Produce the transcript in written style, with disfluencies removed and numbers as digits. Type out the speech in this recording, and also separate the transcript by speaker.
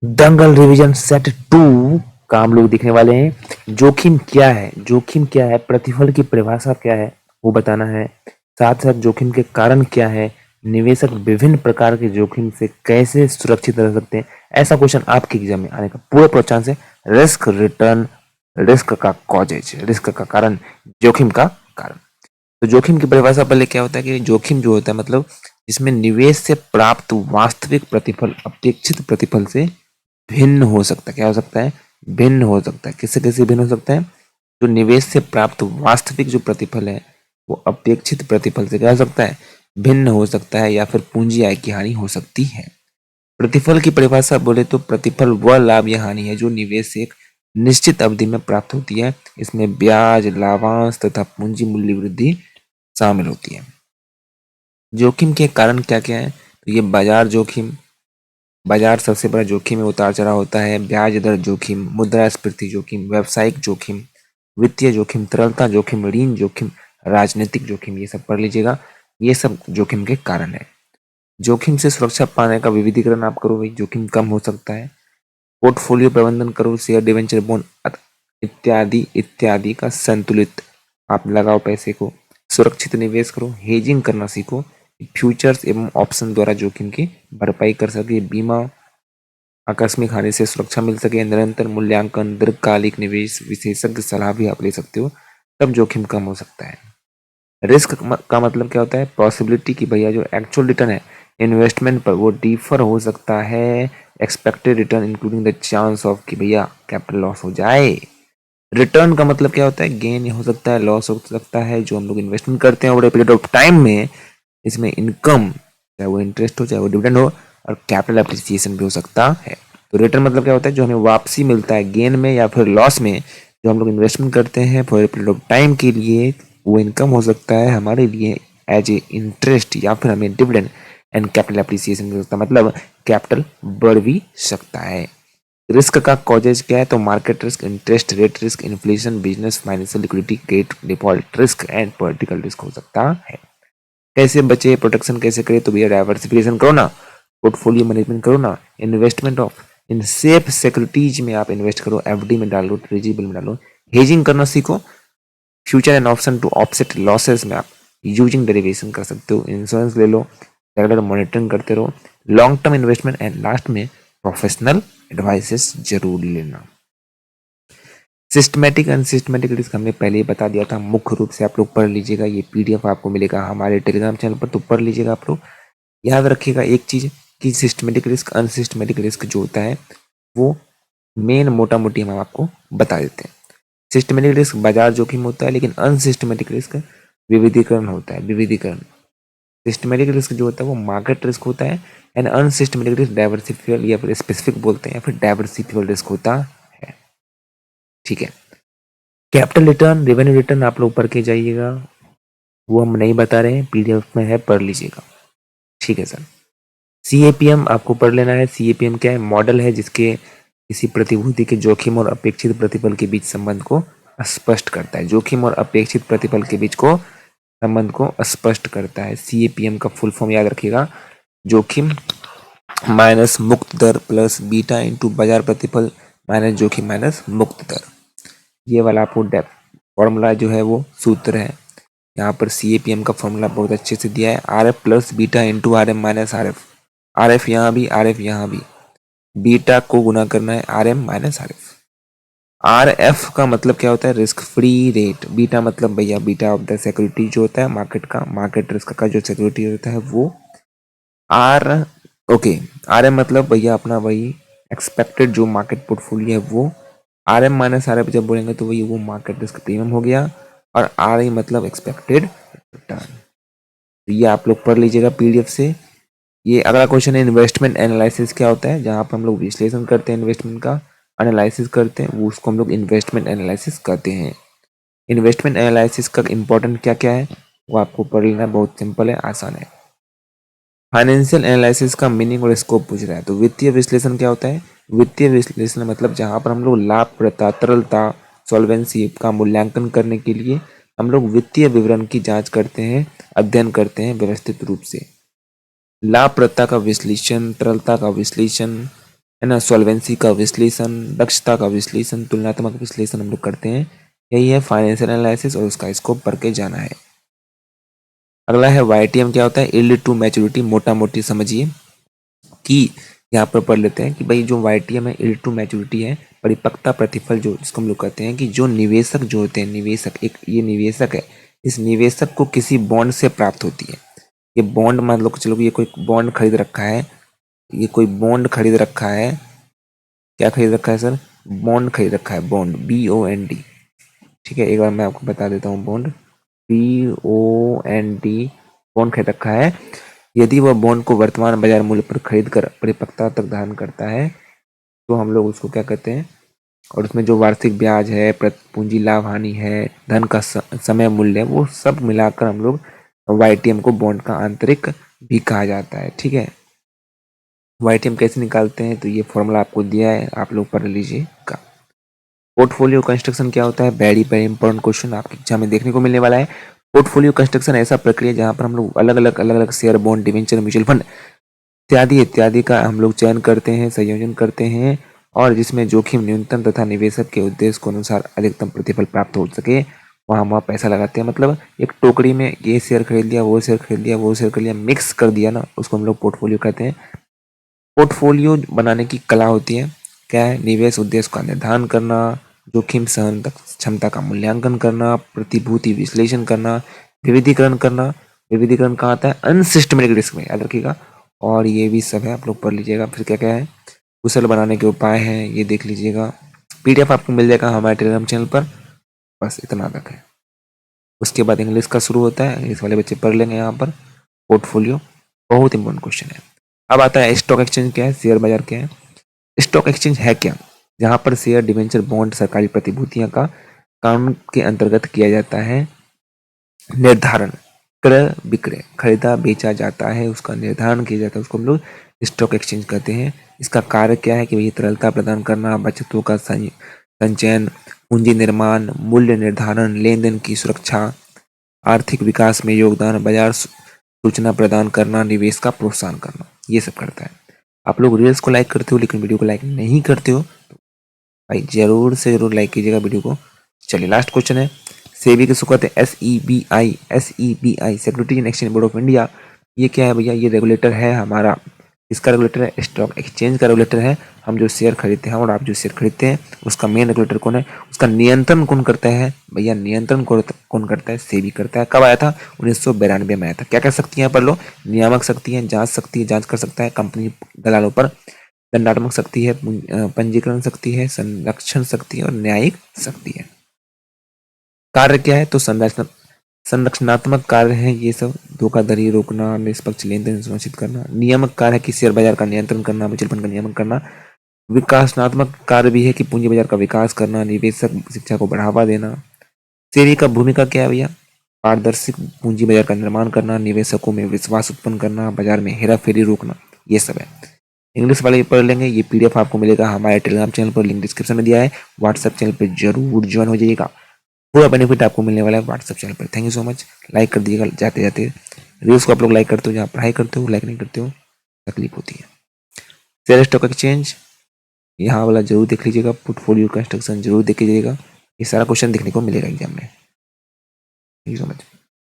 Speaker 1: दंगल revision set 2 का हम लोग देखने वाले हैं। जोखिम क्या है, जोखिम क्या है, प्रतिफल की परिभाषा क्या है वो बताना है। साथ साथ जोखिम के कारण क्या है, निवेशक विभिन्न प्रकार के जोखिम से कैसे सुरक्षित रह सकते हैं। ऐसा क्वेश्चन आपके एग्जाम में आने का पूरा प्रोत्साहन है। रिस्क रिटर्न, रिस्क का कॉजेज, रिस्क का कारण, जोखिम का कारण। तो जोखिम की परिभाषा पहले क्या होता है कि जोखिम जो होता है मतलब जिसमें निवेश से प्राप्त वास्तविक प्रतिफल अपेक्षित प्रतिफल से भिन्न हो सकता है। क्या हो सकता है? भिन्न हो सकता है। किससे कैसे भिन्न हो सकता है? जो निवेश से प्राप्त वास्तविक जो प्रतिफल है वो अपेक्षित प्रतिफल से क्या हो सकता है? भिन्न हो सकता है, या फिर पूंजी आय की हानि हो सकती है। प्रतिफल की परिभाषा बोले तो प्रतिफल वह लाभ या हानि है जो निवेश से एक निश्चित अवधि में प्राप्त होती है। इसमें ब्याज, लाभांश तथा पूंजी मूल्य वृद्धि शामिल होती है। जोखिम के कारण क्या क्या है? तो ये बाजार जोखिम, बाजार सबसे बड़ा जोखिम है, उतार चढ़ाव होता है। ब्याज दर जोखिम, मुद्रास्फीति जोखिम, व्यावसायिक जोखिम, वित्तीय जोखिम, तरलता जोखिम, ऋण जोखिम, राजनीतिक जोखिम, ये सब पढ़ लीजिएगा। ये सब जोखिम के कारण है। जोखिम से सुरक्षा पाने का विविधीकरण आप करो भाई, जोखिम कम हो सकता है। पोर्टफोलियो प्रबंधन करो, शेयर डिवेंचर बॉन्ड इत्यादि इत्यादि का संतुलित आप लगाओ पैसे को। सुरक्षित निवेश करो, हेजिंग करना सीखो, फ्यूचर्स एवं ऑप्शन द्वारा जोखिम की भरपाई कर सके, बीमा, आकस्मिक हानि से सुरक्षा मिल सके, निरंतर मूल्यांकन, दीर्घकालिक निवेश, विशेषज्ञ सलाह भी आप ले सकते हो, तब जोखिम कम हो सकता है। रिस्क का मतलब क्या होता है? पॉसिबिलिटी की भैया जो एक्चुअल रिटर्न है इन्वेस्टमेंट पर वो डिफर हो सकता है expected return including the chance of कि भैया कैपिटल लॉस हो जाए। रिटर्न का मतलब क्या होता है? गेन हो सकता है, लॉस हो सकता है, जो हम लोग इन्वेस्टमेंट करते हैं ओवर पीरियड ऑफ टाइम में। इसमें इनकम, चाहे वो इंटरेस्ट हो चाहे वो डिविडेंड हो, और कैपिटल अप्रिसिएशन भी हो सकता है। तो रिटर्न मतलब क्या होता है? जो हमें वापसी मिलता है गेन में या फिर लॉस में, जो हम लोग इन्वेस्टमेंट करते हैं फॉर पीरियड ऑफ टाइम के लिए, वो इनकम हो सकता है हमारे लिए एज ए इंटरेस्ट, या फिर हमें डिविडेंड एंड कैपिटल अप्रिसिएशन भी हो सकता है, मतलब कैपिटल बढ़ भी सकता है। रिस्क का कॉजेज क्या है? तो market risk, interest rate risk, inflation, business, financial liquidity, credit default risk and political risk हो सकता है। कैसे बचे, प्रोटेक्शन कैसे करें? तो भैया डाइवर्सिफिकेशन करो ना, पोर्टफोलियो मैनेजमेंट करो ना, investment of in safe securities में आप इन्वेस्ट करो, एफडी में डालो, ट्रेजरी में डालो, हेजिंग करना सीखो, future and option to offset losses में आप यूजिंग डेरिवेशन कर सकते हो, इंश्योरेंस ले लो, रेगुलर मॉनिटरिंग करते रहो, long term investment, and last में प्रोफेशनल एडवाइसेस जरूर लेना। सिस्टमेटिक अनसिस्टमेटिक रिस्क हमने पहले ही बता दिया था, मुख्य रूप से आप लोग पढ़ लीजिएगा। ये पीडीएफ आपको मिलेगा हमारे टेलीग्राम चैनल पर, तो पढ़ लीजिएगा आप लोग। याद रखिएगा एक चीज कि सिस्टमेटिक रिस्क अनसिस्टमेटिक रिस्क जो होता है वो मेन मोटा मोटी हम आपको बता देते हैं। सिस्टमेटिक रिस्क बाजार जोखिम होता है, लेकिन अनसिस्टमेटिक रिस्क विविधीकरण होता है, विविधीकरण। सिस्टमेटिक रिस्क जो होता है वो मार्केट रिस्क होता है, एंड अनसिस्टमेटिक रिस्क डाइवर्सिफिकल या फिर स्पेसिफिक बोलते हैं, या फिर डाइवर्सिफिकल रिस्क होता है। ठीक है। कैपिटल रिटर्न, रेवेन्यू रिटर्न आप लोग पढ़ के जाइएगा, वो हम नहीं बता रहे हैं, पीडीएफ में है, पढ़ लीजिएगा। ठीक है सर। सीएपीएम आपको पढ़ लेना है। सीएपीएम क्या है? मॉडल है जिसके किसी प्रतिभूति के जोखिम और अपेक्षित प्रतिफल के बीच संबंध को स्पष्ट करता है। जोखिम और अपेक्षित प्रतिफल के बीच को संबंध को स्पष्ट करता है। सीएपीएम का फुल फॉर्म याद रखिएगा, जोखिम माइनस मुक्त दर प्लस बीटा इंटू बाजार प्रतिफल माइनस जोखिम माइनस मुक्त दर। ये वाला आपको फॉर्मूला जो है वो सूत्र है। यहाँ पर सीएपीएम का फॉर्मूला बहुत अच्छे से दिया है, R F plus beta into R M minus R F. R F यहाँ भी, आर एफ यहाँ भी, बीटा को गुना करना है R M minus R F. R F का मतलब क्या होता है? Risk free rate. बीटा मतलब भैया बीटा ऑफ द सिक्योरिटी जो होता है मार्केट का, मार्केट रिस्क का जो सिक्योरिटी होता है वो। आर ओके, आर एम मतलब भैया अपना वही एक्सपेक्टेड जो मार्केट पोर्टफोलियो है वो। R M minus R F जब बोलेंगे तो वही वो मार्केट रिस्क प्रीमियम हो गया, और आर आई मतलब एक्सपेक्टेड रिटर्न। तो ये आप लोग पढ़ लीजिएगा पीडीएफ से। ये अगला क्वेश्चन है, इन्वेस्टमेंट एनालिसिस क्या होता है? जहाँ पर हम लोग विश्लेषण करते हैं इन्वेस्टमेंट का, एनालिसिस करते हैं, वो उसको हम लोग इन्वेस्टमेंट एनालिसिस कहते हैं। इन्वेस्टमेंट एनालिसिस का इंपॉर्टेंट क्या क्या है वो आपको पढ़ लेना, बहुत सिंपल है, आसान है। फाइनेंशियल एनालिसिस का मीनिंग और स्कोप पूछ रहा है, तो वित्तीय विश्लेषण क्या होता है? वित्तीय विश्लेषण मतलब जहाँ पर हम लोग लाभप्रदता, तरलता, सॉल्वेंसी का मूल्यांकन करने के लिए हम लोग वित्तीय विवरण की जांच करते हैं, अध्ययन करते हैं व्यवस्थित रूप से। लाभप्रदता का विश्लेषण, तरलता का विश्लेषण, है ना, सॉल्वेंसी का विश्लेषण, दक्षता का विश्लेषण, तुलनात्मक विश्लेषण हम लोग करते हैं। यही है फाइनेंशियल एनालिसिस और उसका स्कोप पढ़ के जाना है। अगला है YTM क्या होता है, यील्ड टू मैच्योरिटी। मोटा मोटी समझिए कि यहाँ पर पढ़ लेते हैं कि भाई जो YTM है, यील्ड टू मैच्योरिटी है, परिपक्वता प्रतिफल, जो जिसको हम लोग कहते हैं कि जो निवेशक जो होते हैं, निवेशक एक ये निवेशक है, इस निवेशक को किसी बॉन्ड से प्राप्त होती है। ये बॉन्ड मान लो कि चलो ये कोई बॉन्ड खरीद रखा है, ये कोई बॉन्ड खरीद रखा है, क्या खरीद रखा है सर, बॉन्ड खरीद रखा है, बॉन्ड BOND। ठीक है, एक बार मैं आपको बता देता हूँ, बॉन्ड BOND बॉन्ड खरीद रखा है। यदि वह बॉन्ड को वर्तमान बाजार मूल्य पर खरीद कर परिपक्वता तक धारण करता है तो हम लोग उसको क्या कहते हैं, और उसमें जो वार्षिक ब्याज है, पूंजी लाभ हानि है, धन का समय मूल्य है, वो सब मिलाकर हम लोग YTM को बॉन्ड का आंतरिक भी कहा जाता है। ठीक है, YTM कैसे निकालते हैं, तो ये फॉर्मूला आपको दिया है, आप लोग पढ़ लीजिएगा। पोर्टफोलियो कंस्ट्रक्शन क्या होता है, वेरी वेरी इंपॉर्टेंट क्वेश्चन आपके एग्जाम में देखने को मिलने वाला है। पोर्टफोलियो कंस्ट्रक्शन ऐसा प्रक्रिया जहां पर हम लोग अलग अलग share, bond, debenture, mutual fund इत्यादि इत्यादि का हम लोग चयन करते हैं, संयोजन करते हैं, और जिसमें जोखिम न्यूनतम तथा निवेशक के उद्देश्य को अनुसार अधिकतम प्रतिफल प्राप्त हो सके, वहाँ हम पैसा लगाते हैं। मतलब एक टोकरी में ये शेयर खरीद लिया, वो शेयर खरीद लिया, वो शेयर खरीद लिया, मिक्स कर दिया ना, उसको हम लोग पोर्टफोलियो कहते हैं। पोर्टफोलियो बनाने की कला होती है, क्या है, निवेश उद्देश्य का निर्धारण करना, जोखिम सहन क्षमता का मूल्यांकन करना, प्रतिभूति विश्लेषण करना, विविधीकरण करना। विविधीकरण कहाँ आता है, अनसिस्टमेटिक रिस्क में, याद रखिएगा। और ये भी सब है, आप लोग पढ़ लीजिएगा। फिर क्या क्या है, कुशल बनाने के उपाय हैं, ये देख लीजिएगा। PDF आपको मिल जाएगा हमारे टेलीग्राम चैनल पर। बस इतना तक है। उसके बाद इंग्लिश का शुरू होता है, इंग्लिश वाले बच्चे पढ़ लेंगे यहाँ पर। पोर्टफोलियो बहुत इंपॉर्टेंट क्वेश्चन है। अब आता है स्टॉक एक्सचेंज क्या है, शेयर बाजार क्या है। स्टॉक एक्सचेंज है क्या, जहां पर शेयर, डिवेंचर, बॉन्ड, सरकारी प्रतिभूतियां का कानून के अंतर्गत किया जाता है निर्धारण, क्रय विक्रय, खरीदा बेचा जाता है, उसका निर्धारण किया जाता है, उसको हम लोग स्टॉक एक्सचेंज कहते हैं। इसका कार्य क्या है कि भाई तरलता प्रदान करना, बचतों का संचयन, पूंजी निर्माण, मूल्य निर्धारण, लेन देन की सुरक्षा, आर्थिक विकास में योगदान, बाजार सूचना प्रदान करना, निवेश का प्रोत्साहन करना, ये सब करता है। आप लोग रील्स को लाइक करते हो लेकिन वीडियो को लाइक नहीं करते हो, तो भाई जरूर से जरूर लाइक कीजिएगा वीडियो को। चलिए लास्ट क्वेश्चन है, सेबी किसको कहते हैं, SEBI securities and exchange board of India. ये क्या है भैया, ये रेगुलेटर है हमारा। इसका रेगुलेटर है, स्टॉक एक्सचेंज का रेगुलेटर है। हम जो शेयर खरीदते हैं और आप जो शेयर खरीदते हैं, उसका मेन रेगुलेटर कौन है, उसका नियंत्रण कौन करता है भैया, नियंत्रण कौन करता है, सेबी करता है। कब आया था, 1992 में आया था। क्या क्या शक्तियां पढ़ लो, नियामक शक्ति है, जांच शक्ति है, जांच कर सकता है कंपनी दलालों पर, दंडात्मक शक्ति है, पंजीकरण शक्ति है, संरक्षण शक्ति है, और न्यायिक शक्ति है। कार्य क्या है, तो संरक्षणात्मक कार्य है ये सब, धोखाधड़ी रोकना, निष्पक्ष लेन देन सुनिश्चित करना। नियामक कार्य है कि शेयर बाजार का नियंत्रण करना, म्यूचुअल फंड का नियमन करना। विकासात्मक कार्य भी है कि पूंजी बाजार का विकास करना, निवेशक शिक्षा को बढ़ावा देना। सेबी का भूमिका क्या है भैया, पारदर्शी पूंजी बाजार का निर्माण करना, निवेशकों में विश्वास उत्पन्न करना, बाजार में हेरा फेरी रोकना, ये सब है। इंग्लिश वाले पढ़ लेंगे, ये PDF आपको मिलेगा हमारे टेलीग्राम चैनल पर, लिंक डिस्क्रिप्शन में दिया है। व्हाट्सएप चैनल पर जरूर ज्वाइन हो जाइएगा, पूरा बेनिफिट आपको मिलने वाला है व्हाट्सएप चैनल पर। Thank you so much. Like कर दीजिएगा जाते जाते, रील्स को आप लोग लाइक करते हो, जहाँ पढ़ाई करते हो लाइक नहीं करते हो तकलीफ होती है। शेयर स्टॉक एक्सचेंज यहाँ वाला जरूर देख लीजिएगा, पोर्टफोलियो कंस्ट्रक्शन जरूर देख लीजिएगा, ये सारा क्वेश्चन देखने को मिलेगा एग्जाम में। Thank you so much.